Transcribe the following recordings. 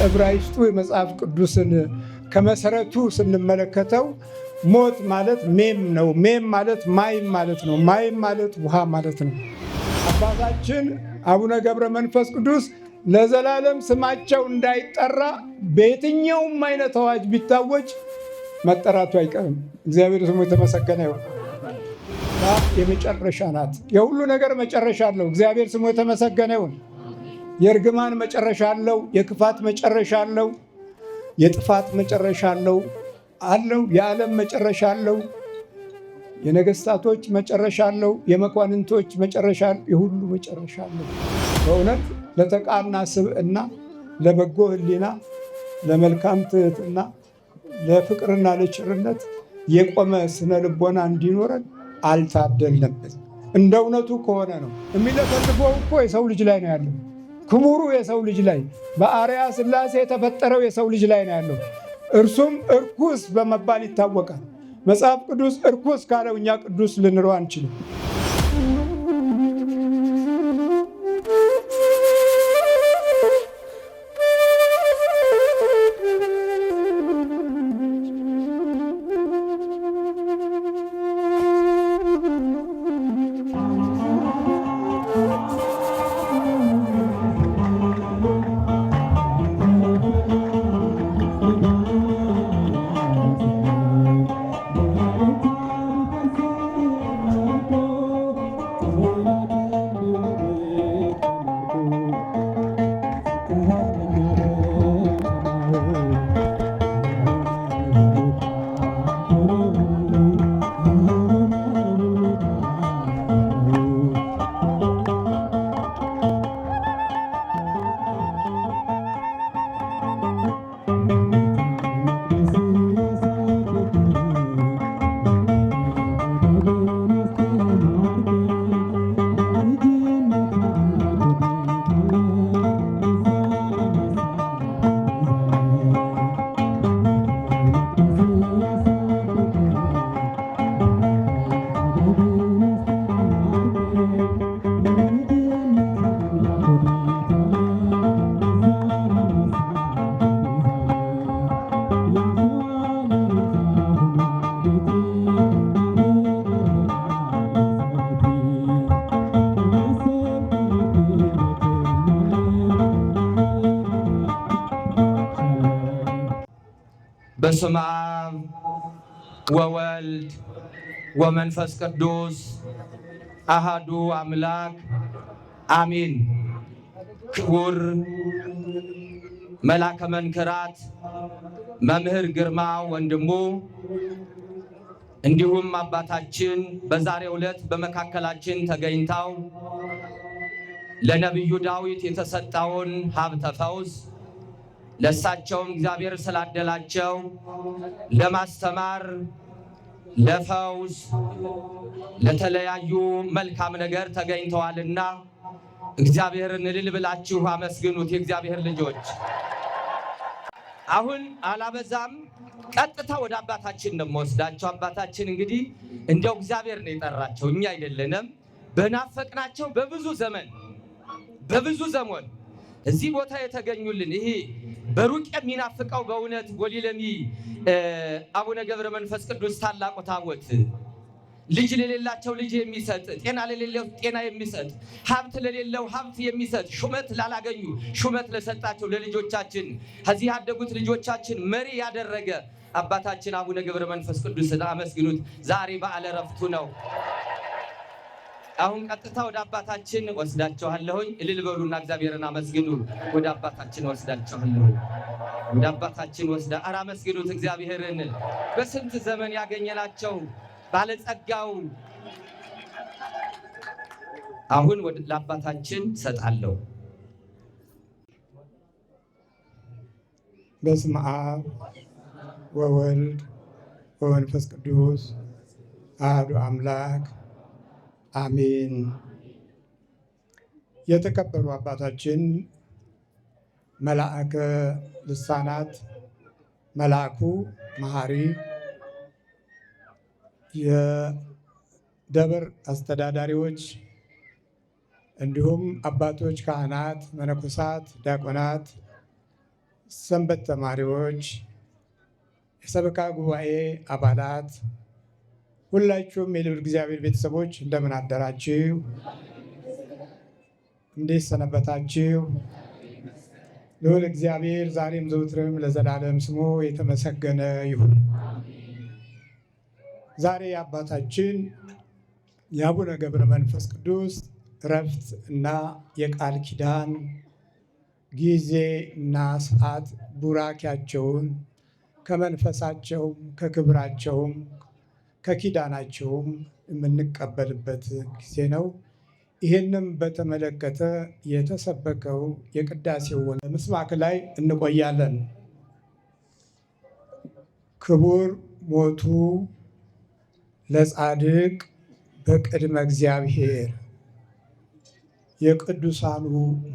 ዕብራይስጡ የመጽሐፍ ቅዱስን ከመሰረቱ ስንመለከተው ሞት ማለት ሜም ነው። ሜም ማለት ማይም ማለት ነው። ማይም ማለት ውሃ ማለት ነው። አባታችን አቡነ ገብረ መንፈስ ቅዱስ ለዘላለም ስማቸው እንዳይጠራ በየትኛውም አይነት አዋጅ ቢታወጅ መጠራቱ አይቀርም። እግዚአብሔር ስሙ የተመሰገነ ይሁን። የመጨረሻ ናት። የሁሉ ነገር መጨረሻ አለው። እግዚአብሔር ስሙ የተመሰገነ ይሁን። የእርግማን መጨረሻ አለው። የክፋት መጨረሻ አለው። የጥፋት መጨረሻ አለው። የዓለም መጨረሻ አለው። የነገስታቶች መጨረሻ አለው። የመኳንንቶች መጨረሻ፣ የሁሉ መጨረሻ አለው። በእውነት ለተቃና ስብዕና፣ ለበጎ ሕሊና፣ ለመልካም ትሕትና፣ ለፍቅርና ለቸርነት የቆመ ስነ ልቦና እንዲኖረን አልታደልንበት። እንደ እውነቱ ከሆነ ነው። የሚለፈልፈው እኮ የሰው ልጅ ላይ ነው ያለው። ክቡሩ የሰው ልጅ ላይ በአርአያ ሥላሴ የተፈጠረው የሰው ልጅ ላይ ነው ያለው። እርሱም እርኩስ በመባል ይታወቃል። መጽሐፍ ቅዱስ እርኩስ ካለው እኛ ቅዱስ ልንለው አንችልም። በስመ አብ ወወልድ ወመንፈስ ቅዱስ አሃዱ አምላክ አሜን። ክቡር መላከ መንክራት መምህር ግርማ ወንድሙ እንዲሁም አባታችን በዛሬው ዕለት በመካከላችን ተገኝተው ለነቢዩ ዳዊት የተሰጠውን ሀብተ ፈውስ ለሳቸውም እግዚአብሔር ስላደላቸው ለማስተማር፣ ለፈውስ፣ ለተለያዩ መልካም ነገር ተገኝተዋልና እግዚአብሔርን እልል ብላችሁ አመስግኑት። የእግዚአብሔር ልጆች አሁን አላበዛም፣ ቀጥታ ወደ አባታችን ነው የምወስዳቸው። አባታችን እንግዲህ እንደው እግዚአብሔር ነው የጠራቸው፣ እኛ አይደለንም። በናፈቅናቸው በብዙ ዘመን እዚህ ቦታ የተገኙልን ይሄ በሩቅ የሚናፍቀው በእውነት ጎሊለሚ አቡነ ገብረ መንፈስ ቅዱስ ታላቁ ታቦት ልጅ ለሌላቸው ልጅ የሚሰጥ፣ ጤና ለሌለው ጤና የሚሰጥ፣ ሀብት ለሌለው ሀብት የሚሰጥ፣ ሹመት ላላገኙ ሹመት ለሰጣቸው ለልጆቻችን ከዚህ ያደጉት ልጆቻችን መሪ ያደረገ አባታችን አቡነ ገብረ መንፈስ ቅዱስን አመስግኑት። ዛሬ በዓለ ዕረፍቱ ነው። አሁን ቀጥታ ወደ አባታችን ወስዳችኋለሁኝ። እልል በሉና እግዚአብሔርን አመስግኑ። ወደ አባታችን ወስዳችኋለሁ። ወደ አባታችን አመስግኑት እግዚአብሔርን። በስንት ዘመን ያገኘናቸው ባለጸጋው አሁን ለአባታችን ሰጣለሁ። በስመ አብ ወወልድ ወመንፈስ ቅዱስ አሐዱ አምላክ አሜን። የተከበሩ አባታችን መልአከ ልሳናት መልአኩ መሐሪ፣ የደብር አስተዳዳሪዎች፣ እንዲሁም አባቶች ካህናት፣ መነኮሳት፣ ዲያቆናት፣ ሰንበት ተማሪዎች፣ የሰበካ ጉባኤ አባላት፣ ሁላችሁም የልዑል እግዚአብሔር ቤተሰቦች እንደምን አደራችሁ? እንዴት ሰነበታችሁ? ልዑል እግዚአብሔር ዛሬም ዘውትርም ለዘላለም ስሙ የተመሰገነ ይሁን። ዛሬ የአባታችን የአቡነ ገብረ መንፈስ ቅዱስ ዕረፍት እና የቃል ኪዳን ጊዜ እና ሰዓት ቡራኪያቸውን ከመንፈሳቸውም ከክብራቸውም ከኪዳናቸውም የምንቀበልበት ጊዜ ነው። ይህንም በተመለከተ የተሰበከው የቅዳሴው ምስባክ ላይ እንቆያለን። ክቡር ሞቱ ለጻድቅ በቅድመ እግዚአብሔር፣ የቅዱሳኑ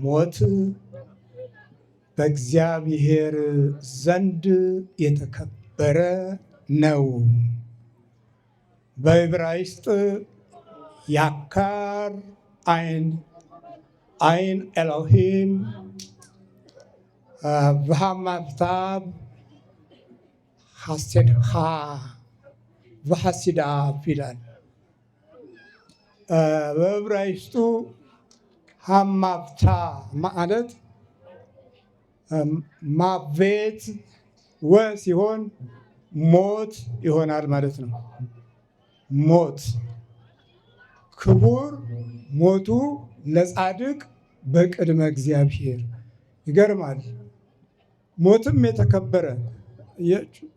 ሞት በእግዚአብሔር ዘንድ የተከበረ ነው። በዕብራይስጥ ያካር አይን ኤሎሂም v'hamavtav hasedha v'hasidav ይላል። በዕብራይስጡ ሀማብታ ማለት ማቤት ሲሆን ሞት ይሆናል ማለት ነው። ሞት ክቡር ሞቱ ለጻድቅ በቅድመ እግዚአብሔር። ይገርማል። ሞትም የተከበረ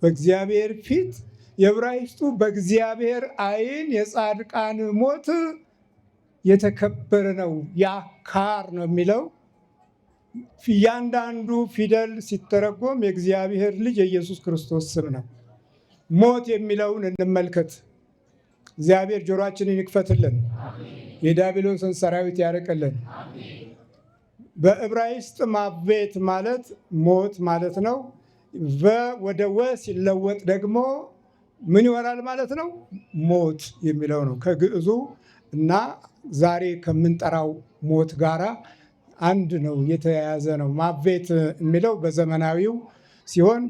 በእግዚአብሔር ፊት የዕብራይስጡ በእግዚአብሔር አይን የጻድቃን ሞት የተከበረ ነው። ያካር ነው የሚለው። እያንዳንዱ ፊደል ሲተረጎም የእግዚአብሔር ልጅ የኢየሱስ ክርስቶስ ስም ነው። ሞት የሚለውን እንመልከት። እግዚአብሔር ጆሮአችንን ይክፈትልን፣ የዲያብሎስን ሰራዊት ያርቅልን። በዕብራይስጥ ማቤት ማለት ሞት ማለት ነው። ወደ ሲለወጥ ደግሞ ምን ይሆናል ማለት ነው? ሞት የሚለው ነው ከግዕዙ እና ዛሬ ከምንጠራው ሞት ጋራ አንድ ነው፣ የተያያዘ ነው። ማቤት የሚለው በዘመናዊው ሲሆን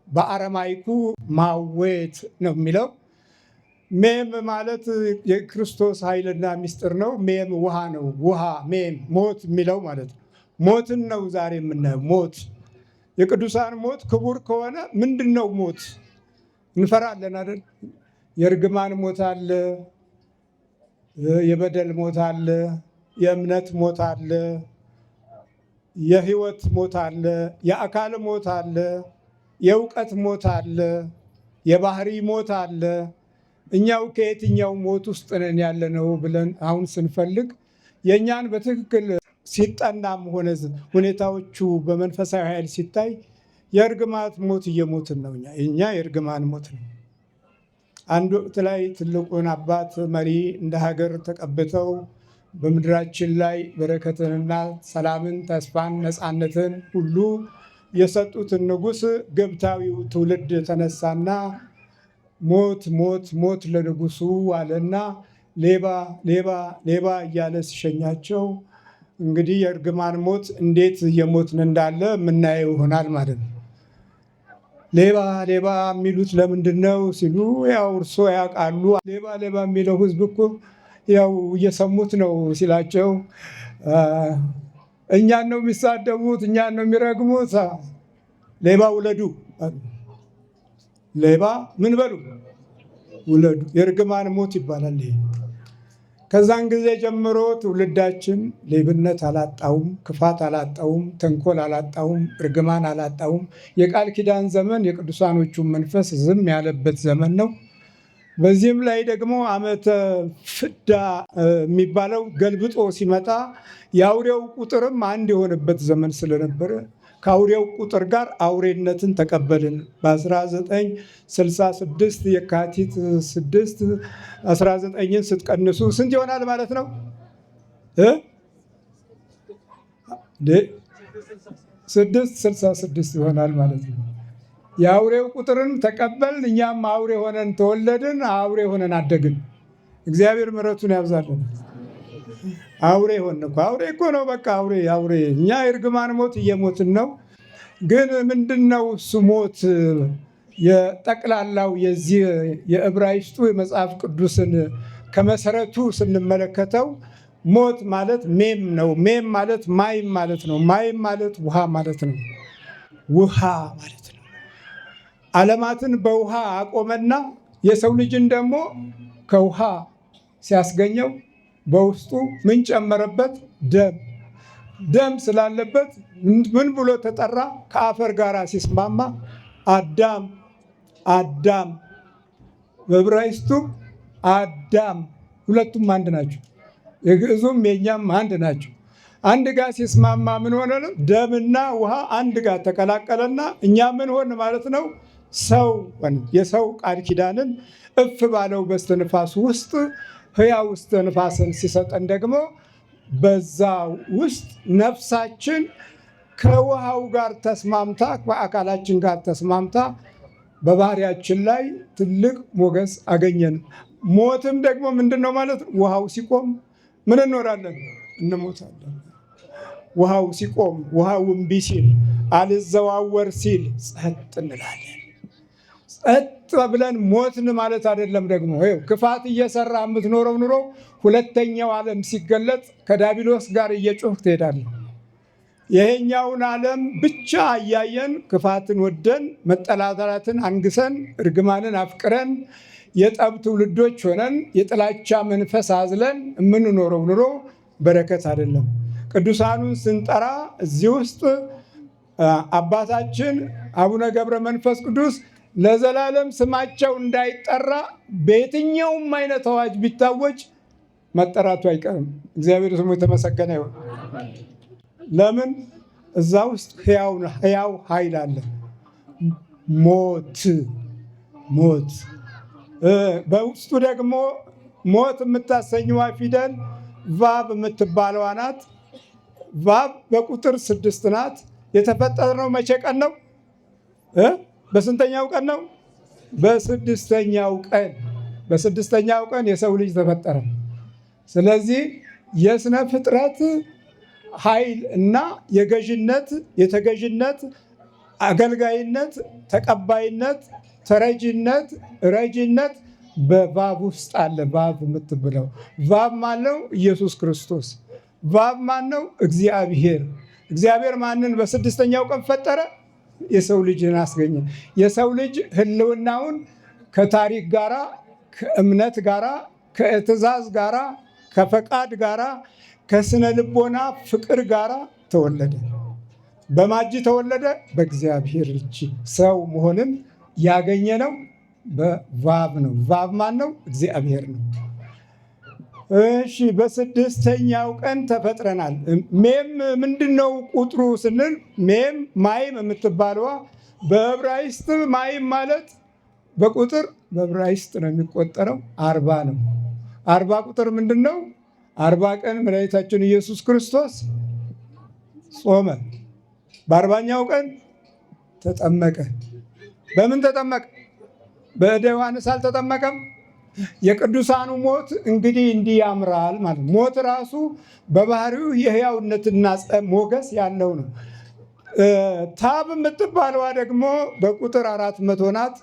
በአረማይኩ ማዌት ነው የሚለው። ሜም ማለት የክርስቶስ ኃይልና ምስጢር ነው። ሜም ውሃ ነው። ውሃ ሜም ሞት የሚለው ማለት ነው። ሞትን ነው ዛሬ የምናየው። ሞት የቅዱሳን ሞት ክቡር ከሆነ ምንድን ነው ሞት? እንፈራለን አይደል? የእርግማን ሞት አለ፣ የበደል ሞት አለ፣ የእምነት ሞት አለ፣ የህይወት ሞት አለ፣ የአካል ሞት አለ፣ የእውቀት ሞት አለ፣ የባህሪ ሞት አለ። እኛው ከየትኛው ሞት ውስጥ ነን ያለነው ብለን አሁን ስንፈልግ የእኛን በትክክል ሲጠናም ሆነ ሁኔታዎቹ በመንፈሳዊ ኃይል ሲታይ የእርግማት ሞት እየሞትን ነው። እኛ የእርግማን ሞት ነው። አንድ ወቅት ላይ ትልቁን አባት መሪ እንደ ሀገር ተቀብተው በምድራችን ላይ በረከትንና ሰላምን፣ ተስፋን፣ ነፃነትን ሁሉ የሰጡትን ንጉሥ ገብታዊው ትውልድ ተነሳና ሞት ሞት ሞት ለንጉሱ አለና ሌባ ሌባ ሌባ እያለ ሲሸኛቸው እንግዲህ የእርግማን ሞት እንዴት እየሞትን እንዳለ የምናየው ይሆናል ማለት ነው። ሌባ ሌባ የሚሉት ለምንድን ነው ሲሉ ያው እርሶ ያውቃሉ። ሌባ ሌባ የሚለው ሕዝብ እኮ ያው እየሰሙት ነው ሲላቸው እኛን ነው የሚሳደቡት፣ እኛን ነው የሚረግሙት። ሌባ ውለዱ፣ ሌባ ምን በሉ ውለዱ። የእርግማን ሞት ይባላል ይሄ። ከዛን ጊዜ ጀምሮ ትውልዳችን ሌብነት አላጣውም፣ ክፋት አላጣውም፣ ተንኮል አላጣውም፣ እርግማን አላጣውም። የቃል ኪዳን ዘመን የቅዱሳኖቹን መንፈስ ዝም ያለበት ዘመን ነው። በዚህም ላይ ደግሞ ዓመተ ፍዳ የሚባለው ገልብጦ ሲመጣ የአውሬው ቁጥርም አንድ የሆነበት ዘመን ስለነበረ ከአውሬው ቁጥር ጋር አውሬነትን ተቀበልን። በ1966 የካቲት 6 19ን ስትቀንሱ ስንት ይሆናል ማለት ነው? 666 ይሆናል ማለት ነው። የአውሬው ቁጥርን ተቀበልን። እኛም አውሬ ሆነን ተወለድን፣ አውሬ ሆነን አደግን። እግዚአብሔር ምሕረቱን ያብዛልን። አውሬ ሆን እኮ አውሬ እኮ ነው። በቃ አውሬ እኛ የእርግማን ሞት እየሞትን ነው። ግን ምንድነው እሱ ሞት? የጠቅላላው የዚህ የዕብራይስጡ የመጽሐፍ ቅዱስን ከመሰረቱ ስንመለከተው ሞት ማለት ሜም ነው። ሜም ማለት ማይም ማለት ነው። ማይም ማለት ውሃ ማለት ነው። ውሃ ማለት ነው። ዓለማትን በውሃ አቆመና የሰው ልጅን ደግሞ ከውሃ ሲያስገኘው በውስጡ ምን ጨመረበት? ደም ስላለበት ምን ብሎ ተጠራ? ከአፈር ጋር ሲስማማ አዳም በዕብራይስጡ አዳም። ሁለቱም አንድ ናቸው። የግዕዙም የኛም አንድ ናቸው። አንድ ጋር ሲስማማ ምን ሆነ? ደምና ውሃ አንድ ጋር ተቀላቀለና እኛ ምን ሆን ማለት ነው? ሰው የሰው ቃል ኪዳንን እፍ ባለው በስተንፋሱ ውስጥ ሕያው እስትንፋስን ሲሰጠን ደግሞ በዛ ውስጥ ነፍሳችን ከውሃው ጋር ተስማምታ ከአካላችን ጋር ተስማምታ በባህሪያችን ላይ ትልቅ ሞገስ አገኘን። ሞትም ደግሞ ምንድን ነው ማለት ነው? ውሃው ሲቆም ምን እንኖራለን? እንሞታለን። ውሃው ሲቆም፣ ውሃው እምቢ ሲል፣ አልዘዋወር ሲል ጸጥ እንላለን። ጸጥ ብለን ሞትን ማለት አይደለም። ደግሞ ክፋት እየሰራ የምትኖረው ኑሮ ሁለተኛው ዓለም ሲገለጥ ከዳቢሎስ ጋር እየጮህ ትሄዳለህ። ይሄኛውን ዓለም ብቻ እያየን ክፋትን ወደን መጠላላትን አንግሰን እርግማንን አፍቅረን የጠብ ትውልዶች ሆነን የጥላቻ መንፈስ አዝለን የምንኖረው ኑሮ በረከት አይደለም። ቅዱሳኑን ስንጠራ እዚህ ውስጥ አባታችን አቡነ ገብረ መንፈስ ቅዱስ ለዘላለም ስማቸው እንዳይጠራ በየትኛውም አይነት አዋጅ ቢታወጅ መጠራቱ አይቀርም። እግዚአብሔር ስሙ የተመሰገነ ይሁን። ለምን? እዛ ውስጥ ሕያው ኃይል አለ። ሞት በውስጡ ደግሞ ሞት የምታሰኘዋ ፊደል ቫብ የምትባለዋ ናት። ቫብ በቁጥር 6 ናት። የተፈጠርነው መቼ ቀን ነው? በስንተኛው ቀን ነው? በስድስተኛው ቀን። በስድስተኛው ቀን የሰው ልጅ ተፈጠረ። ስለዚህ የስነ ፍጥረት ኃይል እና የተገዥነት፣ አገልጋይነት፣ ተቀባይነት፣ ተረጂነት፣ ረጂነት በቫብ ውስጥ አለ። ቫብ የምትብለው ቫብ ማነው? ኢየሱስ ክርስቶስ። ቫብ ማነው? እግዚአብሔር። እግዚአብሔር ማንን በስድስተኛው ቀን ፈጠረ? የሰው ልጅን አስገኘ። የሰው ልጅ ህልውናውን ከታሪክ ጋራ፣ ከእምነት ጋራ፣ ከትእዛዝ ጋራ፣ ከፈቃድ ጋራ፣ ከስነ ልቦና ፍቅር ጋራ ተወለደ። በማጅ ተወለደ? በእግዚአብሔር ልጅ ሰው መሆንን ያገኘ ነው በቫብ ነው። ቫብ ማን ነው? እግዚአብሔር ነው። እሺ፣ በስድስተኛው ቀን ተፈጥረናል። ሜም ምንድን ነው ቁጥሩ ስንል ሜም ማይም የምትባለዋ በዕብራይስጥ ማይም ማለት በቁጥር በዕብራይስጥ ነው የሚቆጠረው 40 ነው። 40 ቁጥር ምንድን ነው? 40 ቀን መድኃኒታችን ኢየሱስ ክርስቶስ ጾመ። በ40ኛው ቀን ተጠመቀ። በምን ተጠመቀ? በእደ ዮሐንስ አልተጠመቀም? የቅዱሳኑ ሞት እንግዲህ እንዲህ ያምራል ማለት ነው። ሞት ራሱ በባህሪው የሕያውነትና ሞገስ ያለው ነው። ታብ የምትባለዋ ደግሞ በቁጥር 400 ናት።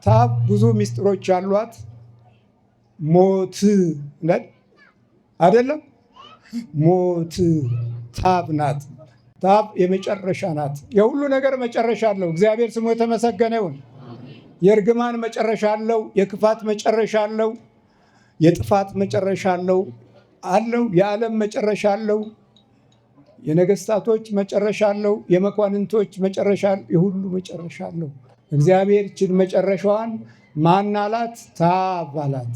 ታብ ብዙ ምስጢሮች አሏት። ሞት አይደለም፣ ሞት ታብ ናት። ታብ የመጨረሻ ናት። የሁሉ ነገር መጨረሻ አለው። እግዚአብሔር ስሙ የተመሰገነ ይሁን። የእርግማን መጨረሻ አለው። የክፋት መጨረሻ አለው። የጥፋት መጨረሻ አለው። የዓለም መጨረሻ አለው። የነገስታቶች መጨረሻ አለው። የመኳንንቶች መጨረሻ፣ የሁሉ መጨረሻ አለው። እግዚአብሔር ይህችን መጨረሻዋን ማን አላት? ታብ አላት።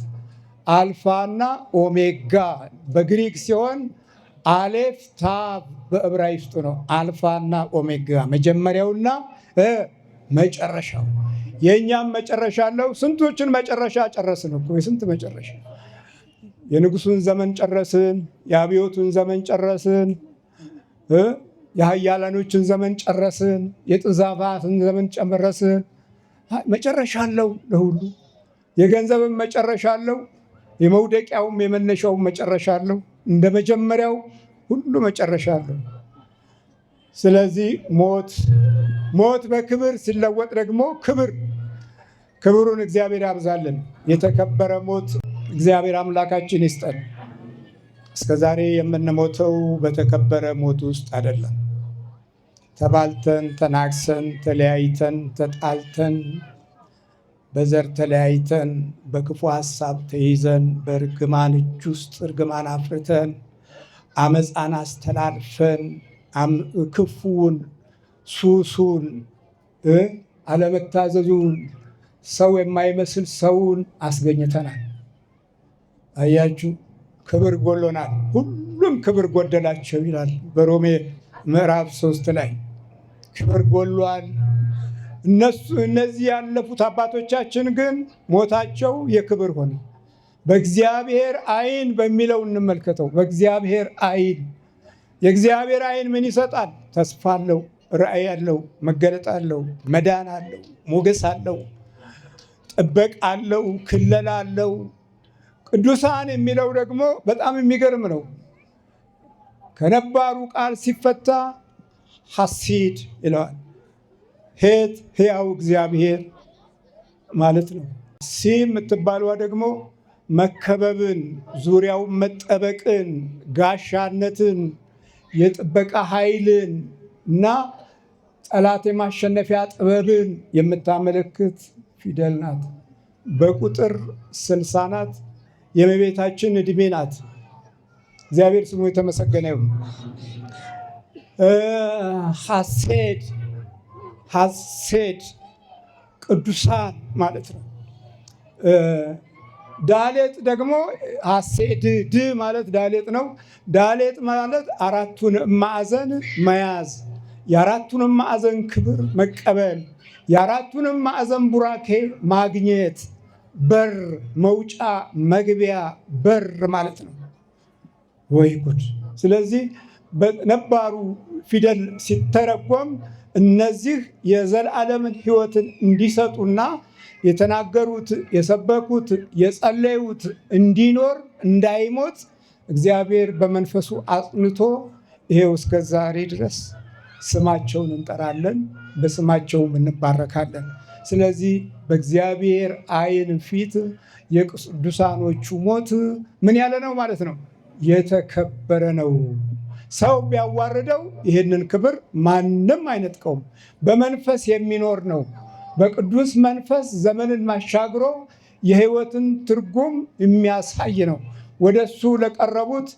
አልፋና ኦሜጋ በግሪክ ሲሆን አሌፍ ታብ በዕብራይስጡ ነው። አልፋና ኦሜጋ መጀመሪያውና መጨረሻው። የእኛም መጨረሻ አለው። ስንቶችን መጨረሻ ጨረስን እኮ። የስንት መጨረሻ! የንጉሱን ዘመን ጨረስን። የአብዮቱን ዘመን ጨረስን። የኃያላኖችን ዘመን ጨረስን። የጥዛባትን ዘመን ጨረስን። መጨረሻ አለው ለሁሉ። የገንዘብን መጨረሻ አለው። የመውደቂያውም የመነሻውም መጨረሻ አለው። እንደ መጀመሪያው ሁሉ መጨረሻ አለው። ስለዚህ ሞት በክብር ሲለወጥ ደግሞ ክብሩን እግዚአብሔር ያብዛልን። የተከበረ ሞት እግዚአብሔር አምላካችን ይስጠን። እስከ ዛሬ የምንሞተው በተከበረ ሞት ውስጥ አይደለም። ተባልተን፣ ተናክሰን፣ ተለያይተን፣ ተጣልተን፣ በዘር ተለያይተን፣ በክፉ ሐሳብ ተይዘን፣ በእርግማን እጅ ውስጥ እርግማን አፍርተን፣ አመፃን አስተላልፈን፣ ክፉን፣ ሱሱን፣ አለመታዘዙን፣ ሰው የማይመስል ሰውን አስገኝተናል። አያችሁ፣ ክብር ጎሎናል። ሁሉም ክብር ጎደላቸው ይላል በሮሜ ምዕራፍ 3 ላይ ክብር ጎሏል። እነዚህ ያለፉት አባቶቻችን ግን ሞታቸው የክብር ሆነ። በእግዚአብሔር ዓይን በሚለው እንመልከተው። በእግዚአብሔር ዓይን የእግዚአብሔር ዓይን ምን ይሰጣል? ተስፋ አለው፣ ራእይ አለው፣ መገለጥ አለው፣ መዳን አለው፣ ሞገስ አለው፣ ጥበቃ አለው፣ ክለላ አለው። ቅዱሳን የሚለው ደግሞ በጣም የሚገርም ነው። ከነባሩ ቃል ሲፈታ ሐሲድ ይለዋል። ሄት ሕያው እግዚአብሔር ማለት ነው። ሲ የምትባለዋ ደግሞ መከበብን፣ ዙሪያው መጠበቅን፣ ጋሻነትን፣ የጥበቃ ኃይልን እና ጠላት የማሸነፊያ ጥበብን የምታመለክት ፊደል ናት። በቁጥር 60 ናት። የእመቤታችን ዕድሜ ናት። እግዚአብሔር ስሙ የተመሰገነ ይሁን። ሐሴድ ቅዱሳን ማለት ነው። ዳሌጥ ደግሞ ሐሴድ ድ ማለት ዳሌጥ ነው። ዳሌጥ ማለት አራቱን ማዕዘን መያዝ፣ የአራቱንም ማዕዘን ክብር መቀበል፣ የአራቱንም ማዕዘን ቡራኬ ማግኘት፣ በር መውጫ መግቢያ በር ማለት ነው። ወይ ጉድ! ስለዚህ በነባሩ ፊደል ሲተረጎም እነዚህ የዘላለምን ሕይወትን እንዲሰጡና የተናገሩት፣ የሰበኩት፣ የጸለዩት እንዲኖር እንዳይሞት እግዚአብሔር በመንፈሱ አጽንቶ ይሄው እስከ ዛሬ ድረስ ስማቸውን እንጠራለን፣ በስማቸውም እንባረካለን። ስለዚህ በእግዚአብሔር ዓይን ፊት የቅዱሳኖቹ ሞት ምን ያለ ነው ማለት ነው? የተከበረ ነው። ሰው ቢያዋርደው ይህንን ክብር ማንም አይነጥቀውም። በመንፈስ የሚኖር ነው። በቅዱስ መንፈስ ዘመንን ማሻግሮ የሕይወትን ትርጉም የሚያሳይ ነው። ወደሱ ለቀረቡት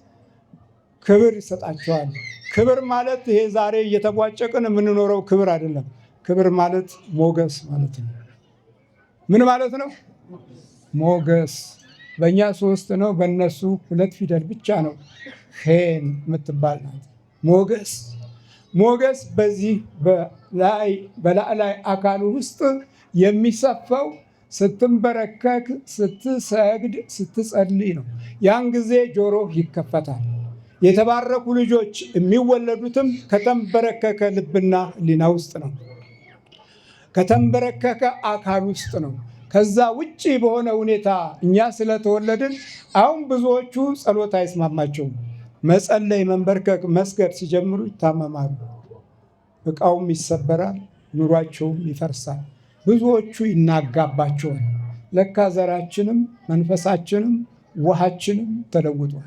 ክብር ይሰጣቸዋል። ክብር ማለት ይሄ ዛሬ እየተቧጨቅን የምንኖረው ክብር አይደለም። ክብር ማለት ሞገስ ማለት ነው። ምን ማለት ነው? ሞገስ። በእኛ 3 ነው፣ በእነሱ 2 ፊደል ብቻ ነው። ሄን የምትባል ናት። ሞገስ በዚህ በላዕላይ አካሉ ውስጥ የሚሰፋው ስትንበረከክ፣ ስትሰግድ፣ ስትጸልይ ነው። ያን ጊዜ ጆሮ ይከፈታል። የተባረኩ ልጆች የሚወለዱትም ከተንበረከከ ልብና ሕሊና ውስጥ ነው። ከተንበረከከ አካል ውስጥ ነው። ከዛ ውጭ በሆነ ሁኔታ እኛ ስለተወለድን አሁን ብዙዎቹ ጸሎት አይስማማቸውም። መጸለይ፣ መንበርከክ፣ መስገድ ሲጀምሩ ይታመማሉ። ዕቃውም ይሰበራል፣ ኑሯቸውም ይፈርሳል። ብዙዎቹ ይናጋባቸዋል። ለካ ዘራችንም መንፈሳችንም ውሃችንም ተለውጧል።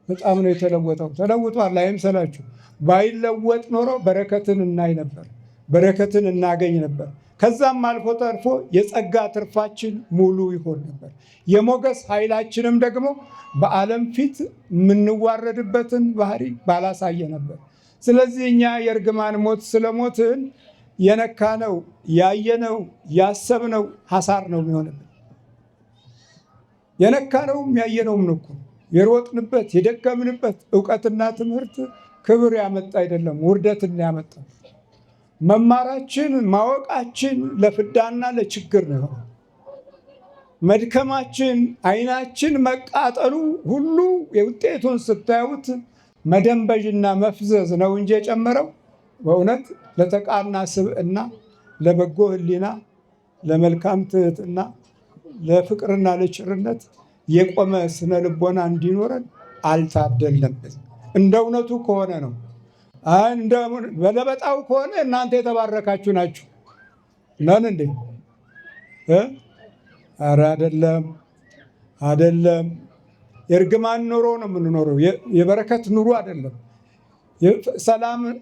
በጣም ነው የተለወጠው። ተለውጧል አይምሰላችሁ። ባይለወጥ ኖሮ በረከትን እናይ ነበር፣ በረከትን እናገኝ ነበር። ከዛም አልፎ ተርፎ የጸጋ ትርፋችን ሙሉ ይሆን ነበር። የሞገስ ኃይላችንም ደግሞ በዓለም ፊት የምንዋረድበትን ባህሪ ባላሳየ ነበር። ስለዚህ እኛ የእርግማን ሞት ስለሞትን የነካነው፣ ያየነው፣ ያሰብነው ሐሳር ነው የሚሆንብን። የነካነውም ያየነውም ነው እኮ የሮጥንበት የደከምንበት እውቀትና ትምህርት ክብር ያመጣ አይደለም፣ ውርደትን ያመጣ። መማራችን ማወቃችን ለፍዳና ለችግር ነው። መድከማችን፣ ዓይናችን መቃጠሉ ሁሉ የውጤቱን ስታዩት መደንበዥና መፍዘዝ ነው እንጂ የጨመረው በእውነት ለተቃና ስብዕና፣ ለበጎ ሕሊና፣ ለመልካም ትሕትና፣ ለፍቅርና ለቸርነት የቆመ ስነ ልቦና እንዲኖረን አልታደልንም። እንደ እውነቱ ከሆነ ነው። በለበጣው ከሆነ እናንተ የተባረካችሁ ናችሁ ነን እንዴ? ኧረ አይደለም። የእርግማን ኑሮ ነው የምንኖረው። የበረከት ኑሮ አይደለም።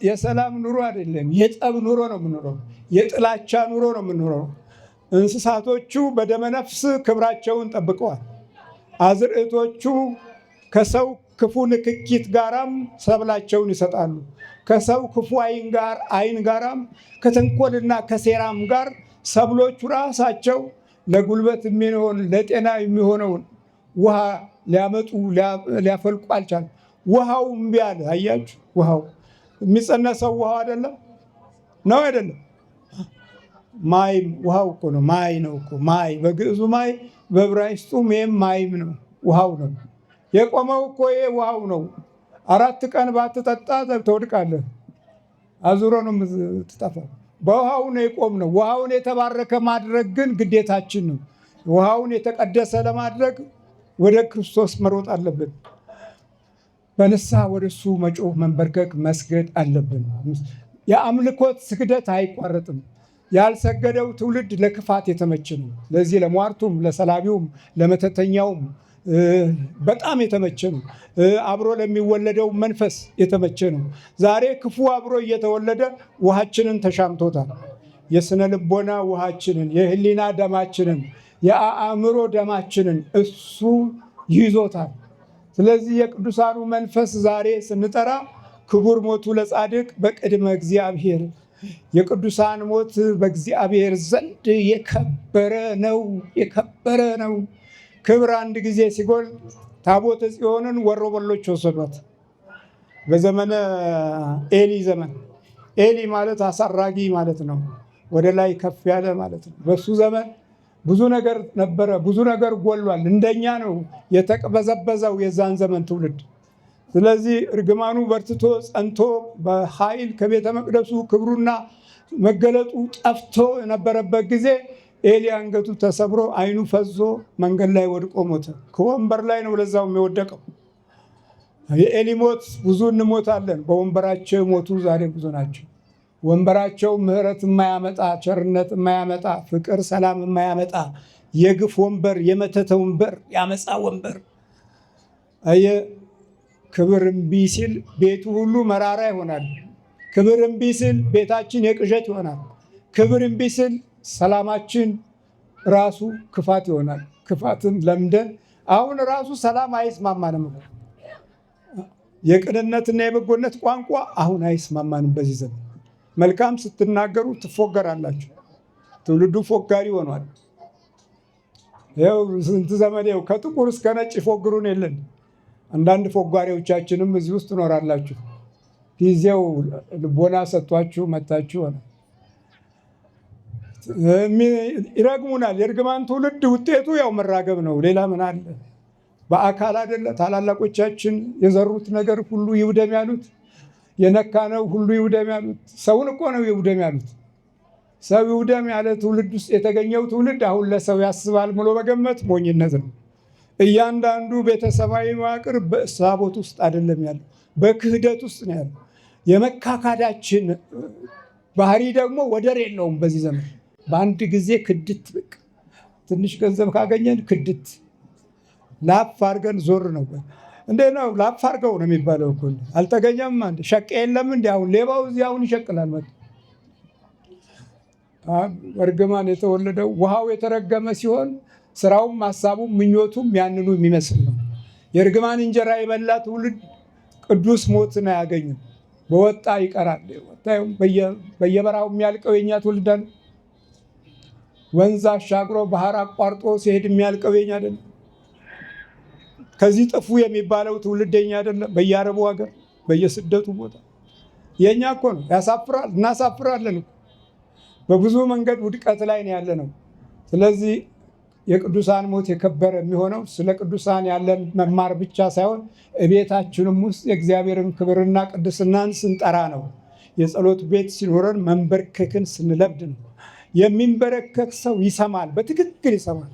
የሰላም ኑሮ አይደለም። የጠብ ኑሮ ነው የምንኖረው። የጥላቻ ኑሮ ነው የምንኖረው። እንስሳቶቹ በደመነፍስ ክብራቸውን ጠብቀዋል። አዝርዕቶቹ ከሰው ክፉ ንክኪት ጋራም ሰብላቸውን ይሰጣሉ። ከሰው ክፉ አይን ጋራም ከተንኮልና ከሴራም ጋር ሰብሎቹ ራሳቸው ለጉልበት የሚሆን ለጤና የሚሆነውን ውሃ ሊያመጡ ሊያፈልቁ አልቻለም። ውሃው እምቢ አለ። አያችሁ፣ ውሃው የሚጸነሰው ውሃው አይደለም ነው አይደለም? ማይም ውሃው እኮ ነው። ማይ ነው እኮ ማይ፣ በግዕዙ ማይ፣ በዕብራይስጡም ይሄም ማይም ነው፣ ውሃው ነው። የቆመው እኮ ይሄ ውሃው ነው። 4 ቀን ባትጠጣ ትወድቃለህ። አዙሮ ነው የምትጠፋው። በውሃው ነው የቆምነው። ውሃውን የተባረከ ማድረግ ግን ግዴታችን ነው። ውሃውን የተቀደሰ ለማድረግ ወደ ክርስቶስ መሮጥ አለብን። በንስሐ ወደ እሱ መጮህ፣ መንበርከክ፣ መስገድ አለብን። የአምልኮት ስግደት አይቋረጥም። ያልሰገደው ትውልድ ለክፋት የተመቸ ነው። ለዚህ ለሟርቱም፣ ለሰላቢውም፣ ለመተተኛውም በጣም የተመቸ ነው። አብሮ ለሚወለደው መንፈስ የተመቸ ነው። ዛሬ ክፉ አብሮ እየተወለደ ውሃችንን ተሻምቶታል። የስነ ልቦና ውሃችንን፣ የህሊና ደማችንን፣ የአእምሮ ደማችንን እሱ ይዞታል። ስለዚህ የቅዱሳኑ መንፈስ ዛሬ ስንጠራ ክቡር ሞቱ ለጻድቅ በቅድመ እግዚአብሔር፣ የቅዱሳን ሞት በእግዚአብሔር ዘንድ የከበረ ነው። ክብር አንድ ጊዜ ሲጎል ታቦተ ጽዮንን ወሮበሎች ወሰዷት። በዘመነ ኤሊ ዘመን፣ ኤሊ ማለት አሳራጊ ማለት ነው፣ ወደ ላይ ከፍ ያለ ማለት ነው። በሱ ዘመን ብዙ ነገር ነበረ፣ ብዙ ነገር ጎሏል። እንደኛ ነው የተቅበዘበዘው የዛን ዘመን ትውልድ። ስለዚህ እርግማኑ በርትቶ ጸንቶ በኃይል ከቤተ መቅደሱ ክብሩና መገለጡ ጠፍቶ የነበረበት ጊዜ ኤሊ አንገቱ ተሰብሮ አይኑ ፈዞ መንገድ ላይ ወድቆ ሞተ። ከወንበር ላይ ነው ለዛው የወደቀው። የኤሊ ሞት ብዙ እንሞታለን። በወንበራቸው የሞቱ ዛሬ ብዙ ናቸው። ወንበራቸው ምሕረት የማያመጣ፣ ቸርነት የማያመጣ፣ ፍቅር ሰላም የማያመጣ የግፍ ወንበር፣ የመተተ ወንበር፣ ያመፃ ወንበር። ክብር እምቢ ሲል ቤቱ ሁሉ መራራ ይሆናል። ክብር እምቢ ሲል ቤታችን የቅዠት ይሆናል። ክብር እምቢ ሲል ሰላማችን ራሱ ክፋት ይሆናል። ክፋትን ለምደን አሁን ራሱ ሰላም አይስማማንም። የቅንነትና የበጎነት ቋንቋ አሁን አይስማማንም። በዚህ ዘመን መልካም ስትናገሩ ትፎገራላችሁ። ትውልዱ ፎጋሪ ሆኗል። ይኸው ስንት ዘመን ይኸው ከጥቁር እስከ ነጭ ይፎግሩን የለን። አንዳንድ ፎጋሪዎቻችንም እዚህ ውስጥ ትኖራላችሁ። ጊዜው ልቦና ሰጥቷችሁ መታችሁ ሆነ ይረግሙናል። የእርግማን ትውልድ ውጤቱ ያው መራገብ ነው። ሌላ ምን አለ? በአካል አይደለ ታላላቆቻችን የዘሩት ነገር ሁሉ ይውደም ያሉት፣ የነካነው ሁሉ ይውደም ያሉት። ሰውን እኮ ነው ይውደም ያሉት። ሰው ይውደም ያለ ትውልድ ውስጥ የተገኘው ትውልድ አሁን ለሰው ያስባል ብሎ መገመት ሞኝነት ነው። እያንዳንዱ ቤተሰባዊ መዋቅር በእሳቦት ውስጥ አይደለም ያለው፣ በክህደት ውስጥ ነው ያለው። የመካካዳችን ባህሪ ደግሞ ወደር የለውም። በዚህ ዘመን በአንድ ጊዜ ክድት፣ በቃ ትንሽ ገንዘብ ካገኘን ክድት፣ ላፍ አድርገን ዞር ነው። እንዴ ነው ላፍ አድርገው ነው የሚባለው እኮ። አልተገኘም አንድ ሸቅ የለም እንዲ። አሁን ሌባው እዚህ አሁን ይሸቅላል። እርግማን የተወለደው ውሃው የተረገመ ሲሆን ስራውም ሀሳቡም ምኞቱም ያንኑ የሚመስል ነው። የእርግማን እንጀራ የበላ ትውልድ ቅዱስ ሞትን አያገኝም፣ በወጣ ይቀራል። በየበራው የሚያልቀው የኛ ትውልድ አለ። ወንዝ አሻግሮ ባህር አቋርጦ ሲሄድ የሚያልቀው የኛ አይደለም። ከዚህ ጥፉ የሚባለው ትውልድ የኛ አይደለም። በየአረቡ ሀገር በየስደቱ ቦታ የኛ እኮ ነው። ያሳፍራል፣ እናሳፍራለን። በብዙ መንገድ ውድቀት ላይ ነው ያለ ነው። ስለዚህ የቅዱሳን ሞት የከበረ የሚሆነው ስለ ቅዱሳን ያለን መማር ብቻ ሳይሆን እቤታችንም ውስጥ የእግዚአብሔርን ክብርና ቅድስናን ስንጠራ ነው። የጸሎት ቤት ሲኖረን መንበርከክን ስንለምድ ነው። የሚንበረከክ ሰው ይሰማል፣ በትክክል ይሰማል።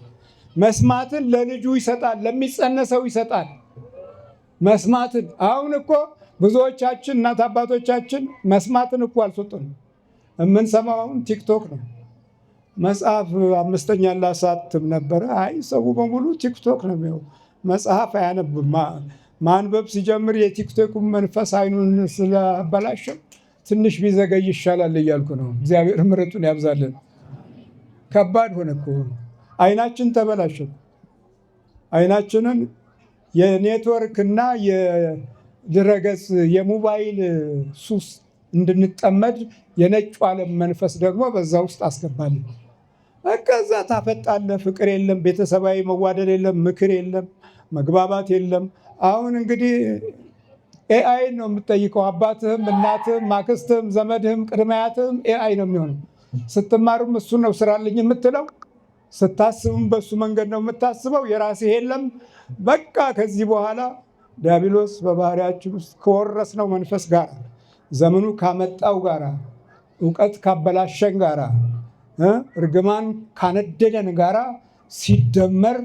መስማትን ለልጁ ይሰጣል፣ ለሚጸነሰው ይሰጣል። መስማትን አሁን እኮ ብዙዎቻችን እናት አባቶቻችን መስማትን እኮ አልሰጡንም። የምንሰማው አሁን ቲክቶክ ነው። መጽሐፍ 5ኛ ላሳትም ነበረ። አይ ሰው በሙሉ ቲክቶክ ነው የሚሆነው። መጽሐፍ አያነብም። ማንበብ ሲጀምር የቲክቶኩን መንፈስ አይኑን ስላበላሸው ትንሽ ቢዘገይ ይሻላል እያልኩ ነው። እግዚአብሔር ምሕረቱን ያብዛልን። ከባድ ሆነ እኮ አይናችን ተበላሸ። አይናችንን የኔትወርክና የድረገጽ የሞባይል ሱስ እንድንጠመድ የነጩ ዓለም መንፈስ ደግሞ በዛ ውስጥ አስገባልን። ከዛ ታፈጣለ። ፍቅር የለም፣ ቤተሰባዊ መዋደድ የለም፣ ምክር የለም፣ መግባባት የለም። አሁን እንግዲህ ኤአይ ነው የምትጠይቀው። አባትህም እናትህም ማክስትህም ዘመድህም ቅድመያትህም ኤአይ ነው የሚሆነው። ስትማሩም እሱ ነው ስራልኝ የምትለው። ስታስብም በሱ መንገድ ነው የምታስበው። የራስህ የለም። በቃ ከዚህ በኋላ ዲያብሎስ በባህሪያችን ውስጥ ከወረስነው መንፈስ ጋር ዘመኑ ካመጣው ጋር እውቀት ካበላሸን ጋር እርግማን ካነደደን ጋር ሲደመር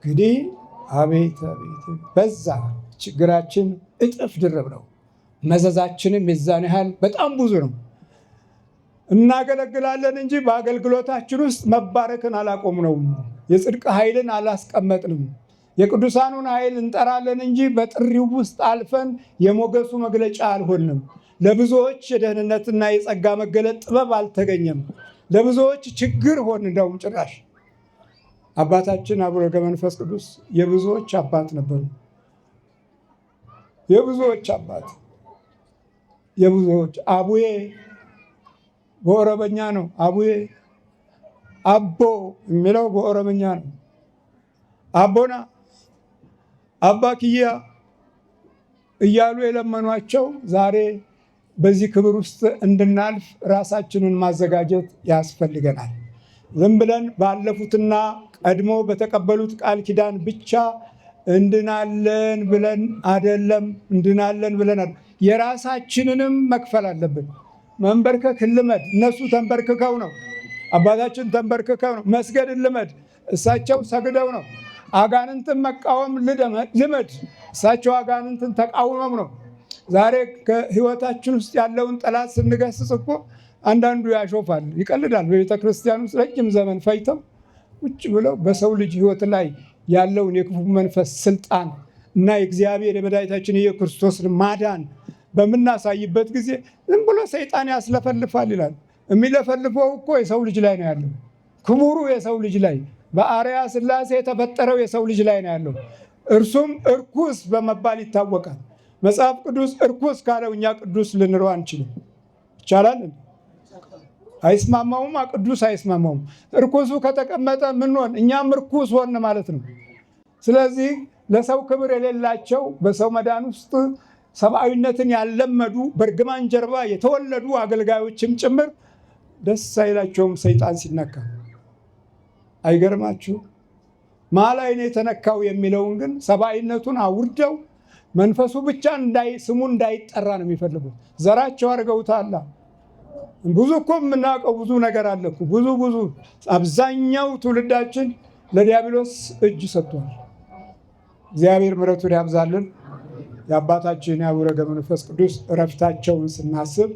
እንግዲህ አቤት አቤት በዛ ችግራችን እጥፍ ድርብ ነው። መዘዛችንም የዛን ያህል በጣም ብዙ ነው። እናገለግላለን እንጂ በአገልግሎታችን ውስጥ መባረክን አላቆምነውም። የጽድቅ ኃይልን አላስቀመጥንም። የቅዱሳኑን ኃይል እንጠራለን እንጂ በጥሪው ውስጥ አልፈን የሞገሱ መግለጫ አልሆንም። ለብዙዎች የደህንነትና የጸጋ መገለጥ ጥበብ አልተገኘም። ለብዙዎች ችግር ሆን። እንደውም ጭራሽ አባታችን አቡነ ገብረ መንፈስ ቅዱስ የብዙዎች አባት ነበሩ። የብዙዎች አባት የብዙዎች አቡዬ በኦሮመኛ ነው። አቡዬ አቦ የሚለው በኦሮመኛ ነው። አቦና አባ ኪያ እያሉ የለመኗቸው ዛሬ በዚህ ክብር ውስጥ እንድናልፍ ራሳችንን ማዘጋጀት ያስፈልገናል። ዝም ብለን ባለፉትና ቀድሞ በተቀበሉት ቃል ኪዳን ብቻ እንድናለን ብለን አይደለም። እንድናለን ብለን የራሳችንንም መክፈል አለብን። መንበርከክ ልመድ። እነሱ ተንበርክከው ነው። አባታችን ተንበርክከው ነው። መስገድ ልመድ። እሳቸው ሰግደው ነው። አጋንንትን መቃወም ልመድ። እሳቸው አጋንንትን ተቃውመው ነው። ዛሬ ከህይወታችን ውስጥ ያለውን ጠላት ስንገስጽ እኮ አንዳንዱ ያሾፋል፣ ይቀልዳል። በቤተ ክርስቲያን ውስጥ ረጅም ዘመን ፈይተው ቁጭ ብለው በሰው ልጅ ህይወት ላይ ያለውን የክፉ መንፈስ ስልጣን እና የእግዚአብሔር የመድኃኒታችን የክርስቶስን ማዳን በምናሳይበት ጊዜ ዝም ብሎ ሰይጣን ያስለፈልፋል ይላል። የሚለፈልፈው እኮ የሰው ልጅ ላይ ነው ያለው። ክቡሩ የሰው ልጅ ላይ በአርአያ ሥላሴ የተፈጠረው የሰው ልጅ ላይ ነው ያለው። እርሱም እርኩስ በመባል ይታወቃል። መጽሐፍ ቅዱስ እርኩስ ካለው እኛ ቅዱስ ልንለው አንችልም። ይቻላል? አይስማማውም። ቅዱስ አይስማማውም። እርኩሱ ከተቀመጠ ምን ሆን? እኛም እርኩስ ሆን ማለት ነው። ስለዚህ ለሰው ክብር የሌላቸው በሰው መዳን ውስጥ ሰብአዊነትን ያለመዱ በእርግማን ጀርባ የተወለዱ አገልጋዮችም ጭምር ደስ አይላቸውም ሰይጣን ሲነካ። አይገርማችሁ? ማላይ ነው የተነካው የሚለውን ግን ሰብአዊነቱን አውርደው መንፈሱ ብቻ ስሙ እንዳይጠራ ነው የሚፈልጉት። ዘራቸው አድርገውታል። ብዙ እኮ የምናውቀው ብዙ ነገር አለ እኮ ብዙ አብዛኛው ትውልዳችን ለዲያብሎስ እጅ ሰጥቷል። እግዚአብሔር ምሕረቱን ያብዛልን። የአባታችን የአቡነ ገብረ መንፈስ ቅዱስ እረፍታቸውን ስናስብ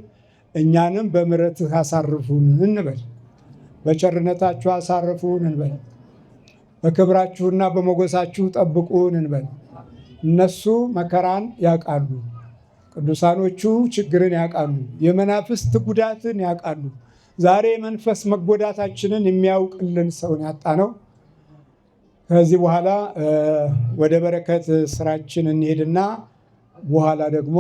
እኛንም በምሕረትህ አሳርፉን እንበል። በቸርነታችሁ አሳርፉን እንበል። በክብራችሁና በሞገሳችሁ ጠብቁን እንበል። እነሱ መከራን ያውቃሉ። ቅዱሳኖቹ ችግርን ያውቃሉ። የመናፍስት ጉዳትን ያውቃሉ። ዛሬ መንፈስ መጎዳታችንን የሚያውቅልን ሰውን ያጣ ነው። ከዚህ በኋላ ወደ በረከት ስራችን እንሄድና በኋላ ደግሞ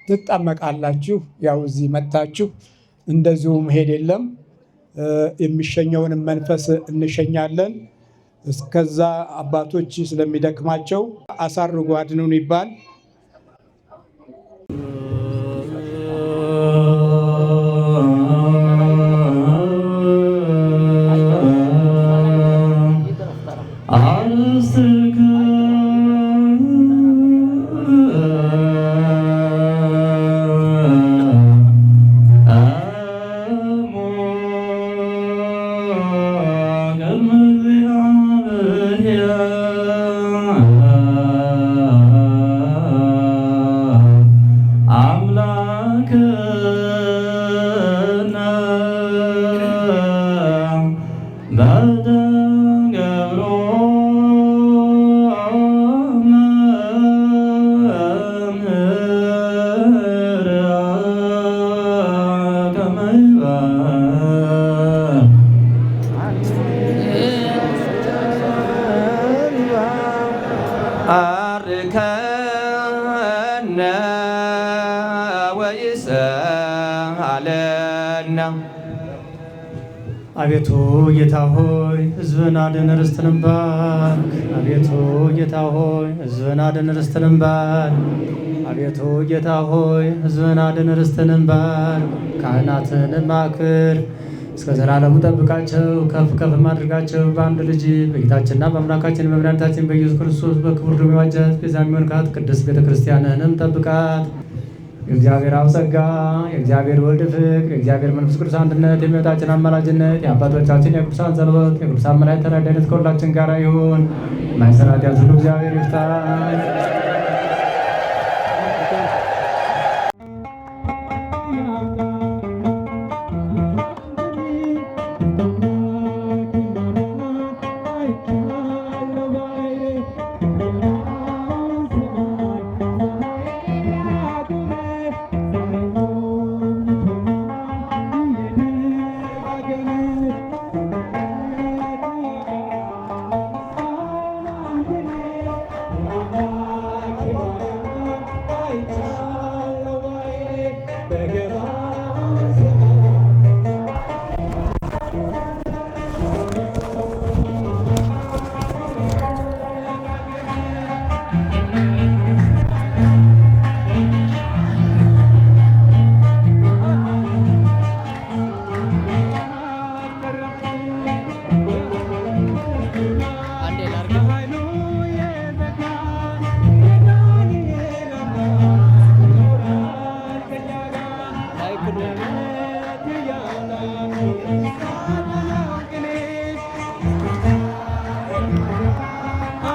ትጠመቃላችሁ። ያው እዚህ መጥታችሁ እንደዚሁ መሄድ የለም። የሚሸኘውንም መንፈስ እንሸኛለን። እስከዛ አባቶች ስለሚደክማቸው አሳርጉ አድኑን ይባል። Amen. አርከነ ወይስአለነ። አቤቱ ጌታ ሆይ ሕዝብን አድን ርስትንም ባርክ። አቤቱ ጌታ ሆይ ሕዝብን አድን ርስትንም ባርክ። አቤቱ ጌታ ሆይ ሕዝብን አድን ርስትንም ባርክ። ካህናትንም አክብር፣ እስከ ዘላለሙ ጠብቃቸው፣ ከፍ ከፍ አድርጋቸው። በአንድ ልጅ በጌታችንና በአምላካችን በመድኃኒታችን በኢየሱስ ክርስቶስ በክቡር ደሙ የዋጃት ቤዛ የሚሆንካት ቅድስት ቤተ ክርስቲያንህንም ጠብቃት። የእግዚአብሔር አብ ጸጋ፣ የእግዚአብሔር ወልድ ፍቅር፣ የእግዚአብሔር መንፈስ ቅዱስ አንድነት፣ የእመቤታችን አማላጅነት፣ የአባቶቻችን የቅዱሳን ጸሎት፣ የቅዱሳን መላእክት ተራዳኢነት ከሁላችን ጋር ይሁን። ማይሰራት ያዝሉ እግዚአብሔር ይፍታ።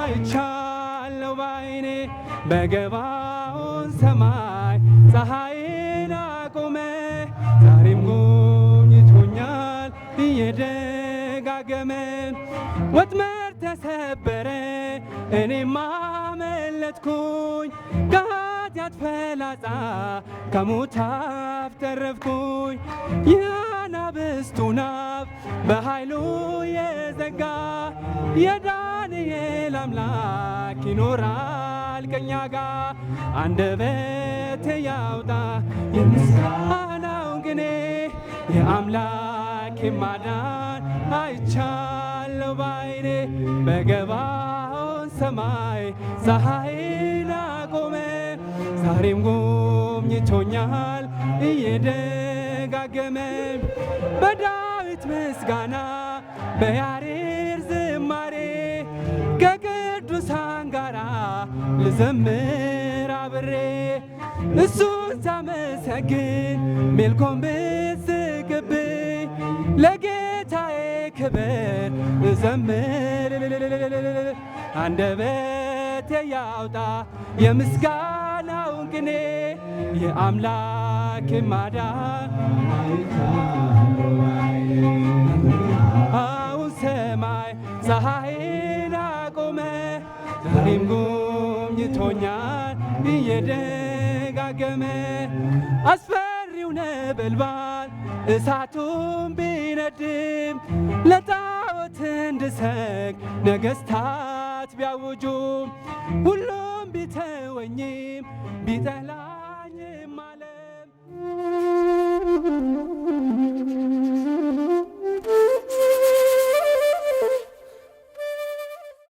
አይቻለው ባይኔ በገባውን ሰማይ ፀሐይን አቆመ። ዛሬም ጎብኝቶኛል እየደጋገመ። ወጥመድ ተሰበረ እኔም አመለጥኩኝ። ከኃጢአት ፈላጻ ከሞት አፍ ተረፍኩኝ። የአናብስቱን አፍ በኃይሉ የዘጋ የዳንኤል አምላክ ይኖራል ከእኛ ጋር። አንደበቴ ያውጣ የምስጋናውን ቅኔ፣ የአምላክ ማዳን አይቻለው ባይኔ። በገባውን ሰማይ ፀሐይን አቆመ። ዛሬም ጎብኝቶኛል እየደጋገመ። በዳዊት ምስጋና በያሬድ ዝማሬ ከቅዱሳን ጋራ ልዘምር አብሬ። እሱን ሳመሰግን ሜልኮን ብስቅብኝ ለጌታዬ ክብር እዘምር። አንደበቴ ያውጣ የምስጋናውን ቅኔ፣ የአምላክን ማዳን አሁን ሰማይ ፀሐይን አቆመ። ዛሬም ጎብኝቶኛል እየደጋገመ። አስፈሪው ነበልባል እሳቱን ቢነድም ለጣዖት እንድሰግድ ነገሥታት ቢያውጁም ሁሉም ቢተወኝም ቢጠላኝም ዓለም